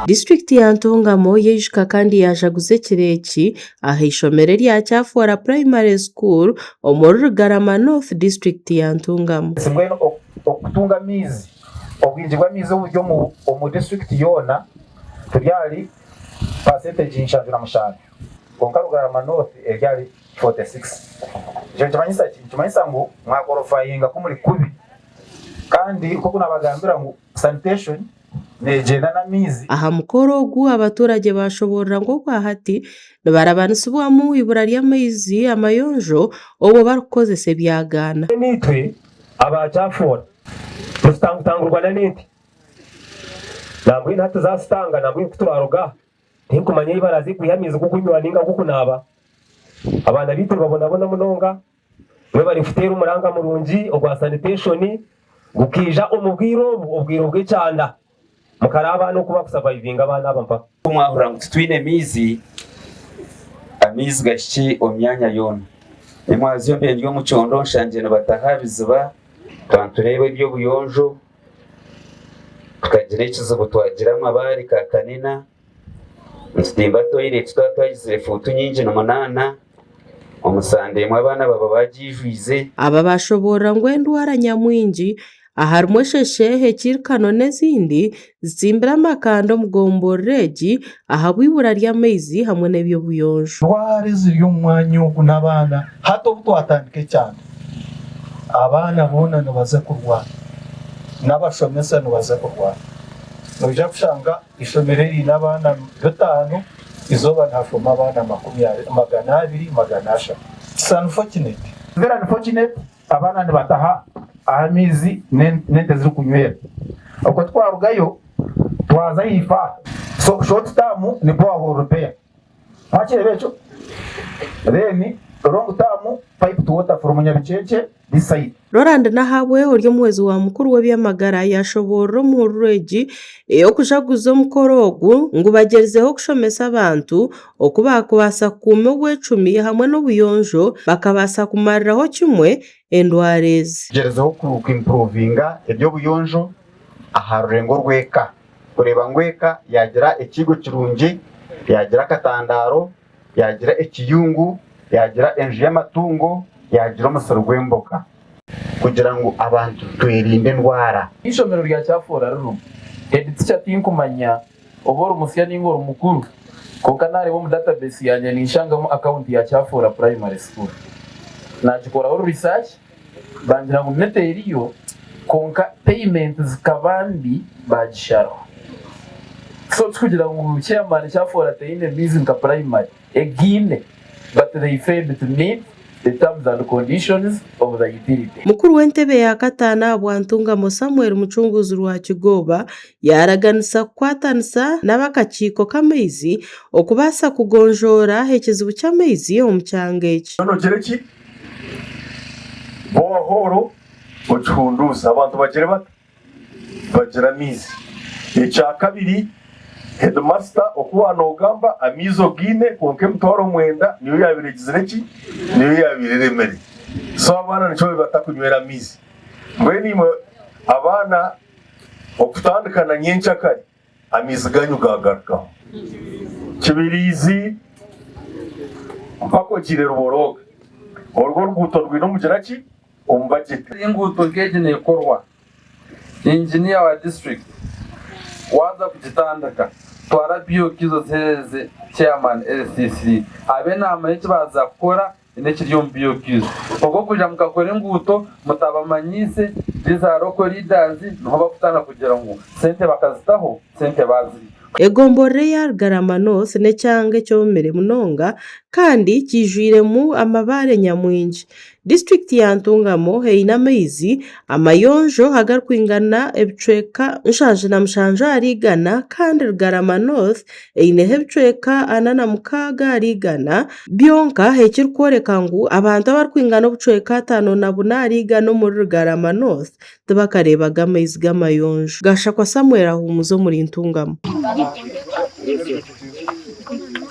District ya Ntungamo yishika kandi yajaguze kireki aha ishomero rya Cyafora Primary School omuri Rugarama North District ya Ntungamo. Simwe okutunga mizi obwingi bwa mizi uburyo mu district yona turyali percentage inshanjura mushana konka Rugarama North eryali 46. Je tumanyisa ngo mwakorofayinga ko muri kubi kandi uko kunabagambira ngo sanitation nejena na mizi aha mukorogu abaturage bashobora ngo kwahati barabanusubwamu ibura ry'amaizi amayonjo obo barukozese byagana nitwe abacyafora tustangurwa na niti nabwo nta tuzastanga nabwo kuturaruga ntikumanye ibarazi kuyamiza kukunywa ninga kukunaba abana bitu babona munonga mwe bari futera umuranga murungi ogwa sanitation gukija umubwiro bw'icanda mukaraba no kuba kusurvivinga abana bampa umwahura ngo twine mizi amizi gashi omyanya yona imwazi yo mbenge mu cyondo nshanje no batahabizuba twanturebe ibyo buyonjo tukagira ikizubu twagira amabari ka kanina Istimba toilet twatwagize futu nyinji no manana omusande mwe abana baba bajijuize aba bashobora ngo endwara nyamwinji aharimo sheshehe kirikano n'izindi zitsimbira amakando mugomboregi ahabwibura ry'amaizi hamwe n'ebyo buyonjo ndwara ziri umwanya ugu n'abana hato twatandike cyane abana bona baza kurwara n'abashomesa baza kurwara nuje kushanga ishomereri n'abana 5 izoba ntafuma abana 200 250 very unfortunate abana ntibataha ahamizi nente ziri kunywera uko twarugayo twaza yifa so short term ni power repair mwakire becho then long term pipe to water from Nyabicece this side Roranda nahabwe uryo mwezi wa mukuru w'byamagara yashobora mu ruregi yo kujaguza mukorogu ngo bagerezeho kushomesa abantu okubakubasa kume w'ecumi hamwe n'ubuyonjo bakabasa kumariraho kimwe endwarezi gerezeho ku improvinga ibyo buyonjo aharurengo rweka kureba ngweka yagira ikigo kirungi yagira katandaro yagira ikiyungu yagira enje y'amatungo yagira umusoro gw'emboka kugira ngo abantu twirinde ndwara ishomero rya Cyafora ruru editcha tinkumanya oboro musya n'ingoro mukuru ko kanare bo mu database yanye nishangamo account ya Cyafora Primary School nakikoraho research bangira mu neteriyo konka payment zikabandi bagisharo so kugira ngo chairman Cyafora teine business ka primary egine but they failed to meet the terms and conditions of the utility. Mukuru w'entebe ya katana bwa Ntungamo Samuel Mucunguzi rwa Kigoba yaraganisa kwatanisa n'abakakiko kamezi okubasa kugonjora hekezibu cy'amezi omucyangeki. None gereki bohoro ocunduza abantu bagira mizi icya kabiri headmaster okuwana ogamba amizo gine konke mutoro mwenda niyo yabiregizereki niyo yabiremere so abana nico batakunywera mizi mbweni abana okutandikana nyencha kari amizi ganyu gagaruka kibirizi mpako kire ruboroga orwo rwuto rwino mugeraki ombudget Inguto ngegene korwa engineer wa district waza kugitandaka twara bio kizo zeze chairman LCC abe nama y'iki baza gukora ineki ryo bio kizo ubwo kuja mukakora inguto mutabamanyise biza roko leaders no bakutana kugira ngo sente bakazitaho sente bazi Egombore ya Rugarama North ne cyange cyo mere munonga kandi kijwire mu amabare nyamwinji district ya Ntungamo heina maizi amayonjo hagarkwingana ebicweka nshanje na mshanje arigana kandi Rugarama North eine hebicweka anana mukaga arigana byonka hekirkoreka ngo abantu abarkwingana obucweka 5 na bunariga no muri Rugarama North tubakarebaga amaizi gamayonjo gashakwa Samuel ahumuzo muri Ntungamo.